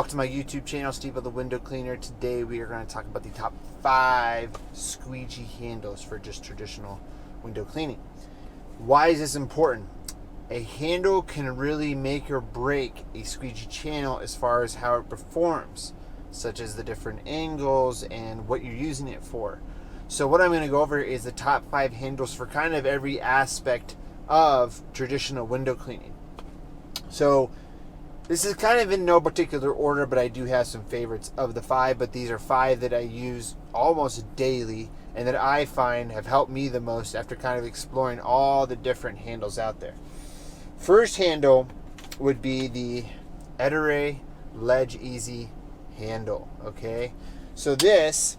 to my YouTube channel, SteveO the Window Cleaner. Today we are going to talk about the top 5 squeegee handles for just traditional window cleaning. Why is this important? A handle can really make or break a squeegee channel as far as how it performs, such as the different angles and what you're using it for. So what I'm going to go over is the top 5 handles for kind of every aspect of traditional window cleaning. So this is kind of in no particular order, but I do have some favorites of the 5, but these are 5 that I use almost daily and that I find have helped me the most after kind of exploring all the different handles out there. First handle would be the Ettore Ledge Easy handle, okay? So this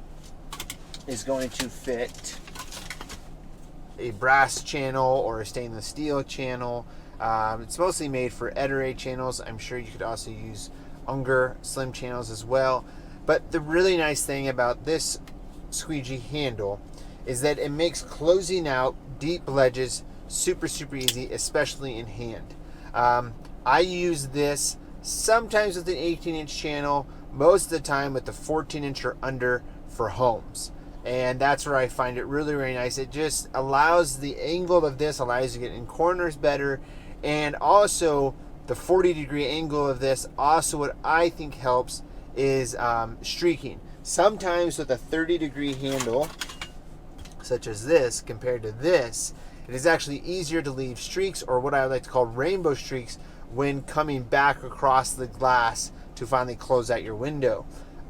is going to fit a brass channel or a stainless steel channel. It's mostly made for Ettore channels. I'm sure you could also use Unger slim channels as well. But the really nice thing about this squeegee handle is that it makes closing out deep ledges super easy, especially in hand. I use this sometimes with an 18-inch channel, most of the time with the 14-inch or under for homes. And that's where I find it really nice. It just allows, the angle of this allows you to get in corners better. And also the 40-degree angle of this, also what I think helps is streaking. Sometimes with a 30-degree handle, such as this, compared to this, it is actually easier to leave streaks, or what I like to call rainbow streaks, when coming back across the glass to finally close out your window.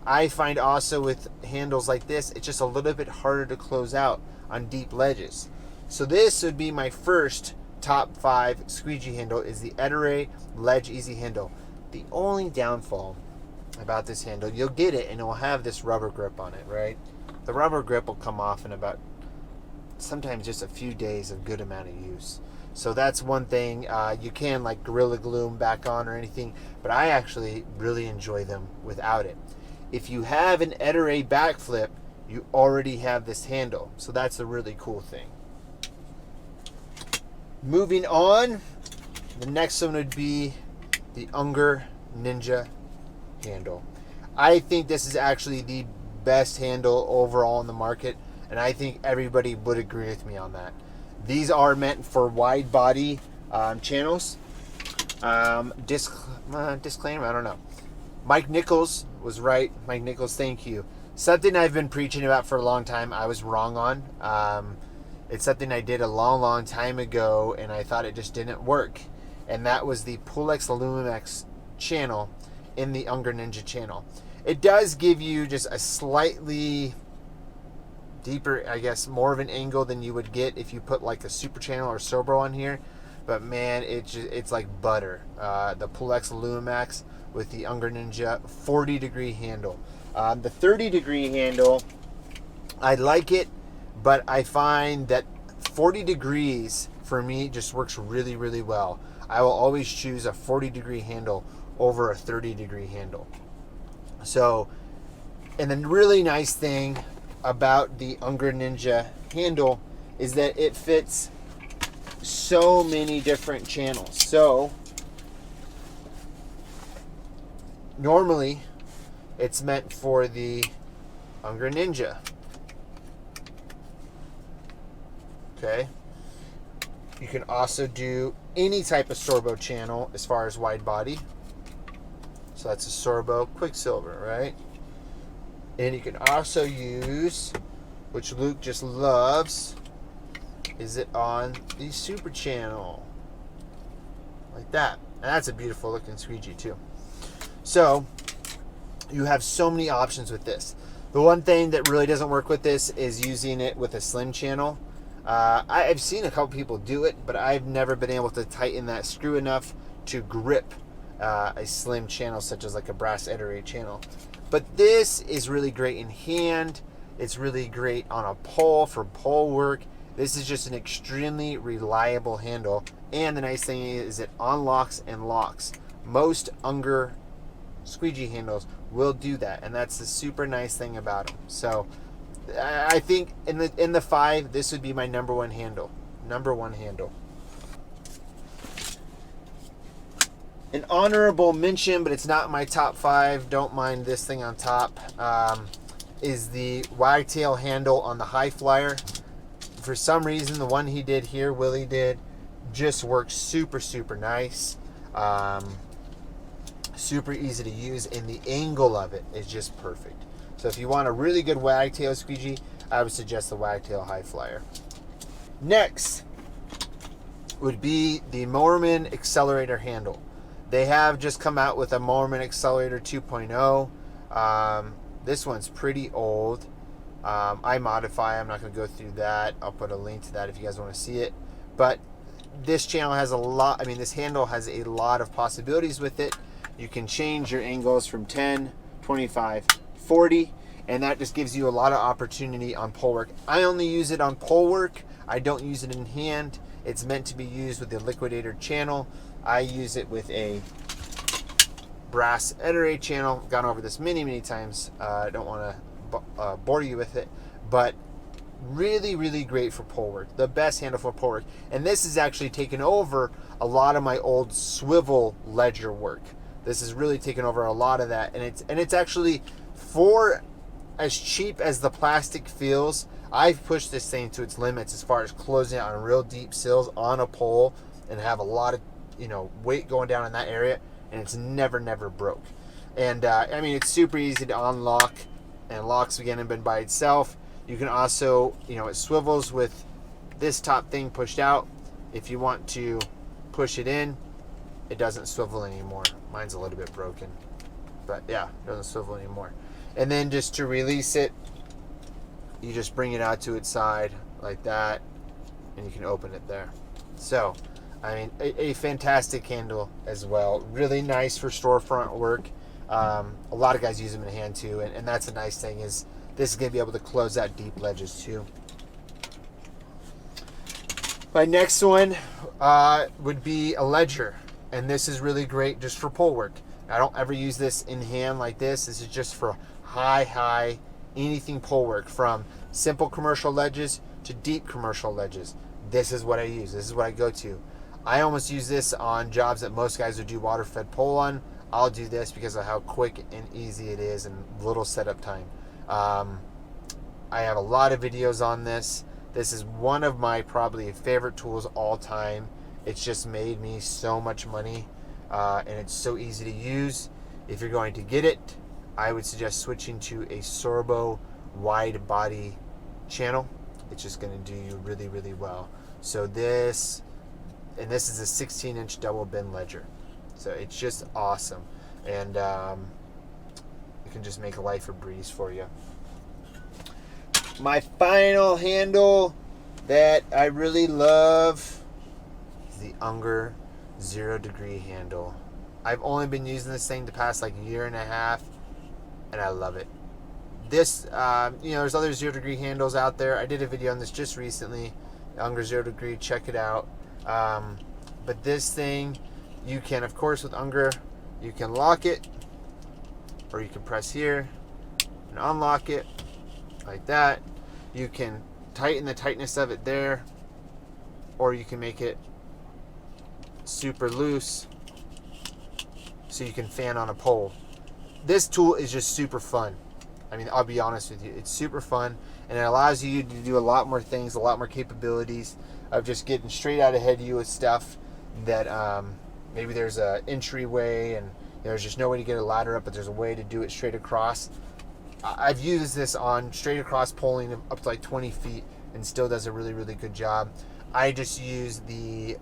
I find also with handles like this, it's just a little bit harder to close out on deep ledges. So this would be my first top 5 squeegee handle, is the Ettore Ledge Easy handle. The only downfall about this handle, you'll get it and it will have this rubber grip on it, right? The rubber grip will come off in about sometimes just a few days of good amount of use. So that's one thing. You can like Gorilla Glue them back on or anything, but I actually really enjoy them without it. If you have an Ettore backflip, you already have this handle. So that's a really cool thing. Moving on, the next one would be the Unger Ninja handle. I think this is actually the best handle overall in the market, and I think everybody would agree with me on that. These are meant for wide body channels. Disclaimer, I don't know. Mike Nichols was right. Mike Nichols, thank you. Something I've been preaching about for a long time, I was wrong on. It's something I did a long time ago, and I thought it just didn't work. And that was the Pulex Luminex channel in the Unger Ninja channel. It does give you just a slightly deeper, I guess, more of an angle than you would get if you put like a super channel or Sobro on here. But man, it's like butter. The Pulex Luminex with the Unger Ninja 40-degree handle. The 30-degree handle, I like it, but I find that 40 degrees for me just works really well. I will always choose a 40-degree handle over a 30-degree handle. So, and the really nice thing about the Unger Ninja handle is that it fits so many different channels. So, normally it's meant for the Unger Ninja. Okay. You can also do any type of Sorbo channel as far as wide body. So that's a Sorbo Quicksilver, right? And you can also use, which Luke just loves, is it on the Super channel. Like that. And that's a beautiful looking squeegee too. So you have so many options with this. The one thing that really doesn't work with this is using it with a slim channel. I've seen a couple people do it, but I've never been able to tighten that screw enough to grip a slim channel such as like a brass Ettore channel. But this is really great in hand. It's really great on a pole for pole work. This is just an extremely reliable handle. And the nice thing is it unlocks and locks. Most Unger squeegee handles will do that, and that's the super nice thing about them. So I think in the 5, this would be my number one handle. An honorable mention, but it's not my top 5, don't mind this thing on top, is the wagtail handle on the high flyer. For some reason, the one he did here, Willie did, just works super, super nice. Super easy to use, and the angle of it is just perfect. So if you want a really good wagtail squeegee, I would suggest the wagtail high flyer. Next would be the Moerman Accelerator handle. They have just come out with a Moerman Accelerator 2.0. This one's pretty old. I modify. I'm not going to go through that. I'll put a link to that if you guys want to see it. But this channel has a lot. I mean, this handle has a lot of possibilities with it. You can change your angles from 10, 25, 40, and that just gives you a lot of opportunity on pole work. I only use it on pole work. I don't use it in hand. It's meant to be used with the liquidator channel. I use it with a brass Ettore channel. I've gone over this many, many times. I don't want to bore you with it, but really, really great for pole work. The best handle for pole work. And this has actually taken over a lot of my old swivel ledger work. This has really taken over a lot of that, and it's actually, for as cheap as the plastic feels, I've pushed this thing to its limits as far as closing out on real deep sills on a pole and have a lot of weight going down in that area, and it's never broke. And I mean, it's super easy to unlock, and locks again and by itself. You can also, it swivels with this top thing pushed out. If you want to push it in, it doesn't swivel anymore. Mine's a little bit broken, but yeah, it doesn't swivel anymore. And then just to release it, you just bring it out to its side like that, and you can open it there. So, I mean, a fantastic handle as well. Really nice for storefront work. A lot of guys use them in hand too, and that's a nice thing, is this is going to be able to close out deep ledges too. My next one would be a ledger, and this is really great just for pole work. I don't ever use this in hand like this. This is just for high, anything pole work, from simple commercial ledges to deep commercial ledges. This is what I use. This is what I go to. I almost use this on jobs that most guys would do water fed pole on. I'll do this because of how quick and easy it is and little setup time. I have a lot of videos on this. This is one of my probably favorite tools all time. It's just made me so much money, and it's so easy to use. If you're going to get it, I would suggest switching to a Sorbo wide body channel. It's just going to do you really, really well. So this is a 16-inch double bin ledger. So it's just awesome, and it can just make life a breeze for you. My final handle that I really love is the Unger 0 degree handle. I've only been using this thing the past like year and a half, and I love it. This, there's other 0 degree handles out there. I did a video on this just recently, Unger 0 degree, check it out. But this thing, you can, of course, with Unger, you can lock it, or you can press here and unlock it like that. You can tighten the tightness of it there, or you can make it super loose so you can fan on a pole. This tool is just super fun. I mean, I'll be honest with you, it's super fun, and it allows you to do a lot more things, a lot more capabilities of just getting straight out ahead of you with stuff that maybe there's an entryway and there's just no way to get a ladder up, but there's a way to do it straight across. I've used this on straight across poling up to like 20 feet and still does a really, really good job. I just use the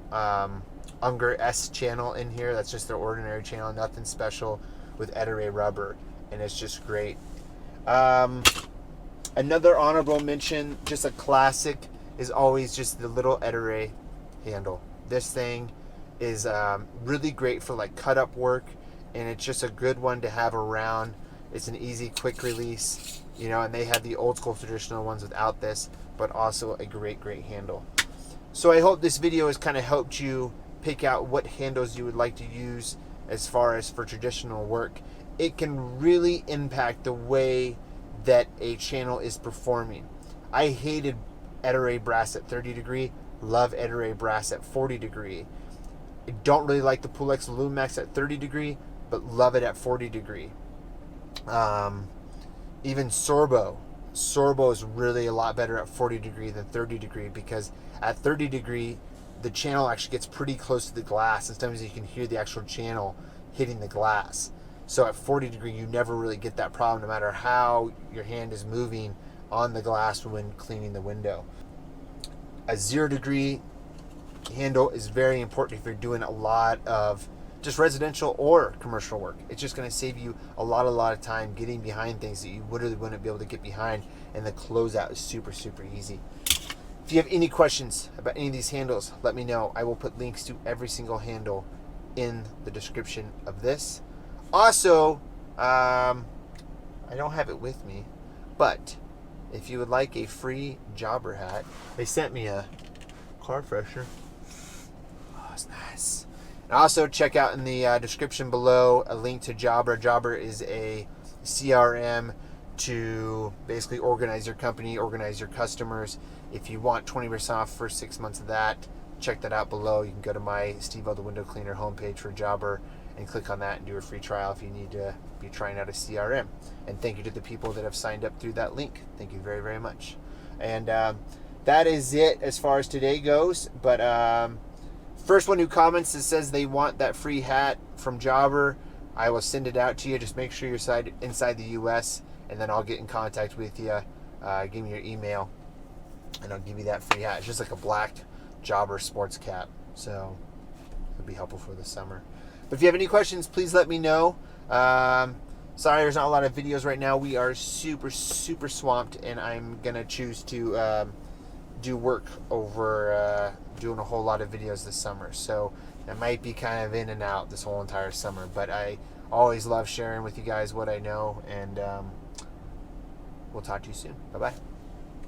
Unger S channel in here. That's just their ordinary channel, nothing special, with Ettore rubber, and it's just great. Another honorable mention, just a classic, is always just the little Ettore handle. This thing is really great for like cut up work, and it's just a good one to have around. It's an easy, quick release, and they have the old school traditional ones without this, but also a great, great handle. So I hope this video has kind of helped you pick out what handles you would like to use as far as for traditional work. It can really impact the way that a channel is performing. I hated Ettore brass at 30 degree, love Ettore brass at 40 degree. I don't really like the Pulex Lumax at 30 degree, but love it at 40 degree. Even Sorbo is really a lot better at 40 degree than 30 degree, because at 30 degree the channel actually gets pretty close to the glass, and sometimes you can hear the actual channel hitting the glass. So at 40 degree you never really get that problem, no matter how your hand is moving on the glass when cleaning the window. A 0 degree handle is very important if you're doing a lot of just residential or commercial work. It's just going to save you a lot of time getting behind things that you literally wouldn't be able to get behind, and the closeout is super easy. If you have any questions about any of these handles, let me know. I will put links to every single handle in the description of this. Also, I don't have it with me, but if you would like a free Jabra Hat, they sent me a car freshener. Oh, it's nice. And also check out in the description below a link to Jabra. Jabra is a CRM to basically organize your company, organize your customers. If you want 20% off for 6 months of that, check that out below. You can go to my SteveO the Window Cleaner homepage for Jabra and click on that and do a free trial if you need to be trying out a CRM. And thank you to the people that have signed up through that link. Thank you very much. And that is it as far as today goes. But first one who comments that says they want that free hat from Jabra, I will send it out to you. Just make sure you're inside the US, and then I'll get in contact with you. Give me your email, and I'll give you that free hat. It's just like a black Jabra sports cap, so it'll be helpful for the summer. But if you have any questions, please let me know. Sorry there's not a lot of videos right now. We are super swamped, and I'm gonna choose to do work over doing a whole lot of videos this summer. So I might be kind of in and out this whole entire summer, but I always love sharing with you guys what I know, and we'll talk to you soon. Bye-bye.